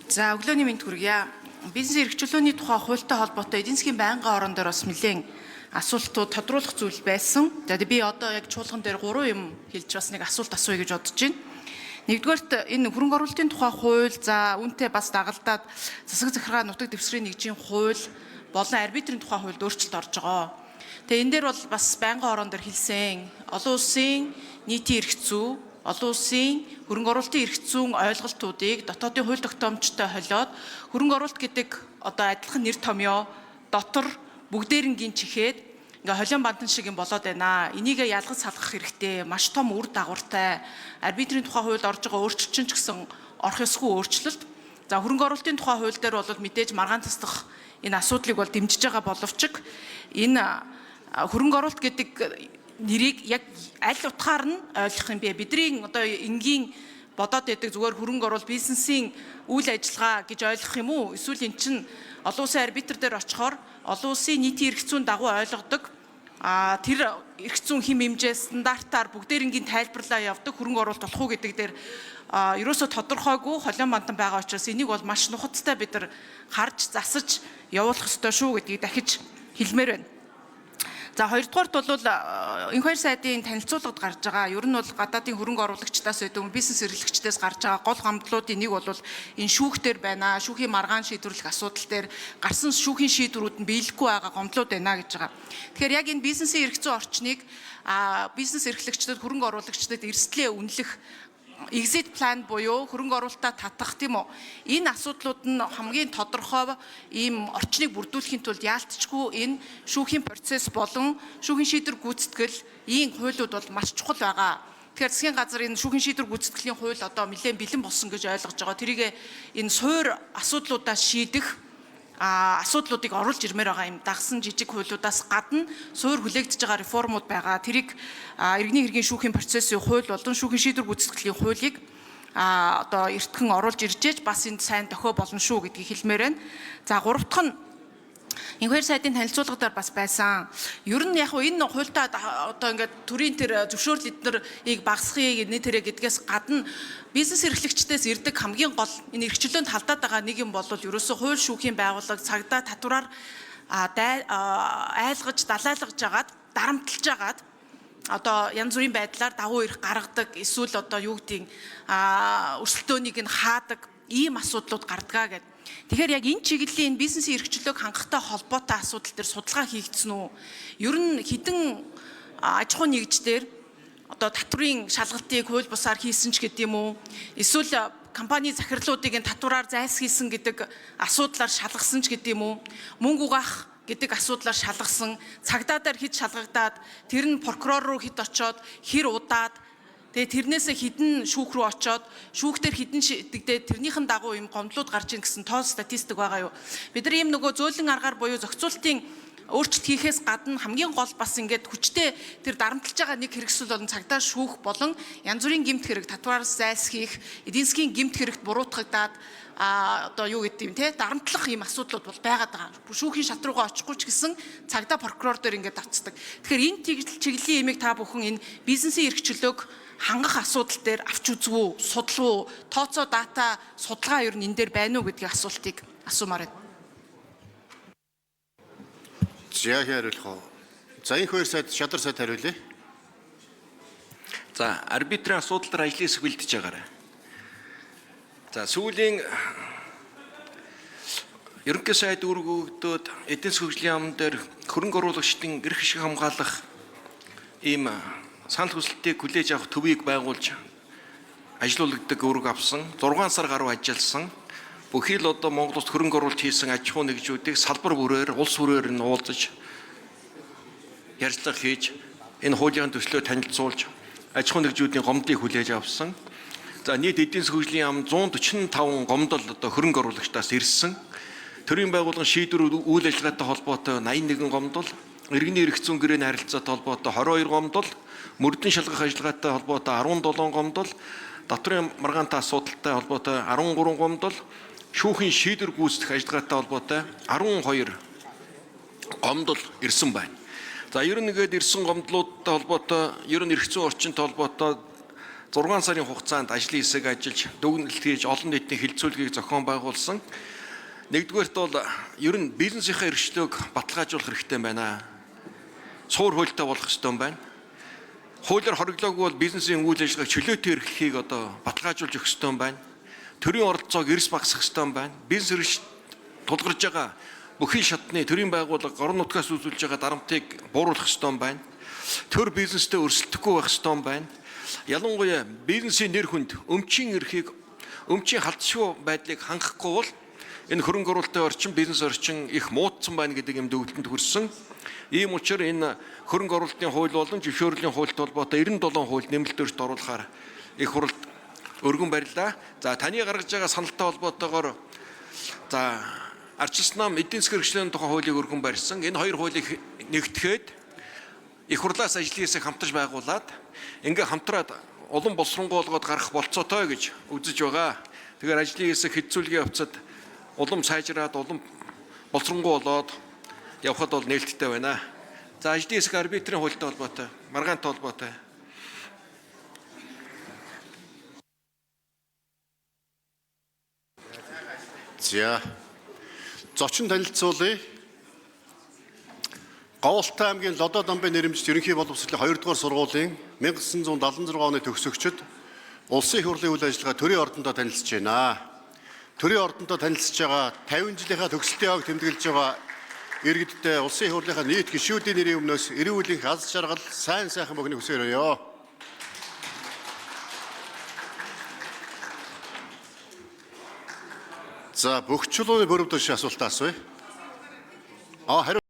За өглөөний мэнд хүргье. Бизнес эрхчлөөний тухай хуультай холбоотой эдийн засгийн байнгын орон дээр бас нэлээд асуултууд тодруулах зүйл байсан. За би одоо яг чуулган дээр 3 юм хэлж бас нэг асуулт асууя гэж бодож байна. Нэгдүгээрт энэ хөрөнгө оруулалтын тухай хууль, за үүнтэй бас дагалдаад засаг захиргаа нутаг дэвсгэрийн нэгжийн хууль болон арбитрийн тухай хуульд өөрчлөлт орж байгаа. Тэгээ энэ дээр бол бас байнгын орон дээр хэлсэн олон улсын нийтийн эрх зүй, олон улсын хөрөнгө оруулалтын эрх зүйн ойлголтуудыг дотоодын хууль тогтоомжтой холиод хөрөнгө оруулалт гэдэг одоо адилхан нэр томьёо дотор бүгдээрингийн чихээд ингээ холион бантан шиг юм болоод байна. Энийг ялгаж салгах хэрэгтэй. Маш том үр дагавартай. Арбитрийн тухай хуульд орж байгаа өөрчлөлт ч гэсэн орох ёсгүй өөрчлөлт. За хөрөнгө оруулалтын тухай хууль дээр бол мэдээж маргаан тасдах энэ асуудлыг бол дэмжиж байгаа боловч энэ хөрөнгө оруулалт гэдэг нэрийг яг аль утгаар нь ойлгох юм бэ? Бидний одоо энгийн бодоод байдаг зүгээр хөрөнгө оруулалт бизнесийн үйл ажиллагаа гэж ойлгох юм уу? Эсвэл эн чинь олон улсын арбитр дээр очихоор олон улсын нийтийн эрх зүйн дагуу ойлгодог тэр эрх зүйн хэм хэмжээ стандартаар бүгдээрингийн тайлбарлаа явдаг хөрөнгө оруулалт болох уу гэдэг дээр ерөөсө тодорхойгүй холион бантан байгаа учраас энийг бол маш нухацтай бид нар харж засаж явуулах ёстой шүү гэдгийг дахиж хэлмээр байна. За хоёрдугаарт бол энэ хоёр сайдын танилцуулгад гарч байгаа. Ер нь бол гадаадын хөрөнгө оруулагчдаас байдаг бизнес эрхлэгчдээс гарч байгаа гол гомдлуудын нэг бол энэ шүүхтэр байна. Шүүхийн маргаан шийдвэрлэх асуудал дээр гарсан шүүхийн шийдвэрүүд нь биелэхгүй байгаа гомдлууд байна гэж байгаа. Тэгэхээр яг энэ бизнесийн эрх зүйн орчныг бизнес эрхлэгчдэд хөрөнгө оруулагчдад эрсдлээ үнэлэх exit plan буюу хөрөнгө оруулалтаа татах тийм үү. Энэ асуудлууд нь хамгийн тодорхой ийм орчныг бүрдүүлэхийн тулд яалтчгүй энэ шүүхийн процесс болон шүүхийн шийдвэр гүйцэтгэл ийм хуулиуд бол маш чухал байгаа. Тэгэхээр засгийн газар энэ шүүхийн шийдвэр гүйцэтгэлийн хууль одоо нэлээд бэлэн болсон гэж ойлгож байгаа. Тэрийг энэ суур асуудлуудаа шийдэх асуудлуудыг оруулж ирмээр байгаа юм дагсан жижиг хуулиудаас гадна суур хүлээгдэж байгаа реформууд байгаа. Тэрийг иргэний хэргийн шүүхийн процессын хууль болон шүүхийн шийдвэр гүйцэтгэлийн хуулийг одоо эртхэн оруулж иржээж бас энд сайн дохио болно шүү гэдгийг хэлмээр байна. За гурав дахь нь энэ хоёр сайдын танилцуулгадаар бас байсан. Ер нь яг энэ хуультай одоо ингээд төрийн тэр зөвшөөрөл эднэрийг багасхыг энэ тэрэ гэдгээс гадна бизнес эрхлэгчдээс ирдэг хамгийн гол энэ эрхчлөөнд халдаад байгаа нэг юм бол ерөөсөө хууль шүүхийн байгууллага цагдаа татвараар айлгаж далайлгаж агаад дарамтлж агаад одоо янз бүрийн байдлаар дагуу эрх гаргадаг эсвэл одоо юу гэдгийг өрсөлдөөнийг нь хаадаг ийм асуудлууд гардгаа гэдэг. Тэгэхээр яг энэ чиглэлийн бизнесийн эрхчлөөг хангахтай холбоотой асуудал дээр судалгаа хийгдсэн үү? Ер нь хэдэн аж ахуйн нэгждэр одоо татврын шалгалтыг хууль бусаар хийсэн ч гэдэм үү? Эсвэл компани захирлуудыг татвараар зайлсхийсэн гэдэг асуудлаар шалгасан ч гэдэм үү? Мөнгө угаах гэдэг асуудлаар шалгасан, цагдаа дээр хэд шалгагдаад, тэр нь прокурор руу хэд очоод, хэр удаад тэгээ тэрнээсээ хідэн шүүх рүү очоод шүүхтэр хідэн шийдэгдээ тэрнийхэн дагуу юм гомдлууд гарч ийн гэсэн тоо статистик байгаа юу. Бид нар ийм нөгөө зөөлөн аргаар буюу зохицуултын өөрчлөлт хийхээс гадна хамгийн гол бас ингээд хүчтэй тэр дарамтлж байгаа нэг хэрэгсэл болон цагдаа шүүх болон янз бүрийн гэмт хэрэг татвараас зайлсхийх, эдийн засгийн гэмт хэрэгт буруутгагдаад одоо юу гэдэг юм те дарамтлах ийм асуудлууд бол байгаад байгаа. Шүүхийн шат руугаа очихгүй ч гэсэн цагдаа прокурор дээр ингээд давцдаг. Тэгэхээр энэ чиглэлийн имийг та бүхэн энэ бизнесийн эрхчлөөг хангах асуудал дээр авч үзв үү, судлав уу, тооцоо дата судалгаа ер нь энэ дээр байна уу гэдгийг асуултыг асуумаар байна. Яг хариулах уу. За энэ хоёр сайд шадар сайд хариулъя. За арбитрийн асуудал дээр ажлын хэсэг бэлдэж байгаарай. За сүүлийн ерөнхий сайд үүргүүд эдийн засгийн хөгжлийн яам дээр хөрөнгө оруулагчдын эрх ашиг хамгаалах ийм санал хүсэлтийг хүлээж авах төвийг байгуулж ажилуулдаг үүрэг авсан 6 сар гаруй ажилласан бүхий л одоо Монгол улсад хөрөнгө оруулалт хийсэн аж ахуй нэгжүүдийг салбар бүрээр улс бүрээр нь уулзаж ярилцлага хийж энэ хуулийн төслөө танилцуулж аж ахуй нэгжүүдийн гомдлыг хүлээж авсан. За нийт эдийн засгийн хөгжлийн яам 145 гомдол одоо хөрөнгө оруулагчдаас ирсэн. Төрийн байгууллагын шийдвэр үйл ажиллагаатай холбоотой 81 гомдол, иргэний эрх зүйн гэрээний харилцаатай холбоотой 22 гомдол, мөрдөн шалгах ажиллагаатай холбоотой 17 гомдол, татврын маргаантай асуудалтай холбоотой 13 гомдол, шүүхийн шийдвэр гүйцэтгэх ажиллагаатай холбоотой 12 гомдол ирсэн байна. За ер нь ирсэн гомдлуудтай холбоотой ер нь эрх зүйн орчинтой холбоотой 6 сарын хугацаанд ажлын хэсэг ажиллаж, дүгнэлт хийж олон нийтийн хилцүүлгийг зохион байгуулсан. Нэгдүгээрт бол ер нь бизнесийнхээ эрхчлөөг баталгаажуулах хэрэгтэй байна. Суур хуультай болох ёстой юм байна. Хуулиар хориглоогүй бол бизнесийн үйл ажиллагааг чөлөөтэй эрхлэхийг баталгаажуулж өгөх ёстой юм байна. Төрийн оролцоог эрс багасгах ёстой юм байна. Бизнес эрхч тулгарч байгаа бүхий шатны төрийн байгууллага орон нутгаас үзүүлж байгаа дарамтыг бууруулах ёстой юм байна. Төр бизнестэй өрсөлдөхгүй байх ёстой юм байна. Ялангуяа бизнесийн нэр хүнд өмчийн эрхийг, өмчийн халдшгүй байдлыг хангахгүй бол энэ хөрөнгө оруулалтын орчин, бизнес орчин их муутсан байна гэдэг юм дүгнэлтэнд хүрсэн. Ийм учраас энэ хөрөнгө оруулалтын хууль болон зөвшөөрлийн хуультай холбоотой 97 хууль нэмэлт өөрчлөлт оруулахаар их хурлд өргөн барилаа. За таны гаргаж байгаа саналтай холбоотойгоор ардчилсан нам эдийн засгийн хэрэгслийн тухай хуулийг өргөн барьсан. Энэ хоёр хуулийг нэгтгэхэд их хурлаас ажлын хэсэг хамтарч байгуулад ингээ хамтраад улам боловсронгуй болгоод гарах болцоотой гэж үзэж байгаа. Тэгэхээр ажлын хэсэг хэцүүлгийн явцад улам сайжраад, улам боловсронгуй болоод явхад бол нээлттэй байна. За ажлын хэсэг арбитрийн хуультай холбоотой, маргаантай холбоотой. За зочин танилцуулъя. Говьолтой аймгийн Лодоо Домбын нэрэмжит ерөнхий боловсролын 2 дугаар сургуулийн 1976 оны төгсөгчид улсын их хурлын үйл ажиллагаа төрийн ордондоо танилцж байна. Төрийн ордондоо танилцж байгаа 50 жилийнхаа төгсөлтийн яваг тэмдэглэж байгаа иргэдтэй улсын их хурлынхаа нийт гишүүдийн нэрийн өмнөөс эрүүл мэндийн аз жаргал, сайн сайхан богиныг хүсээрэй. За бүх чулууны бүрэн төшийн асуултаа асууя.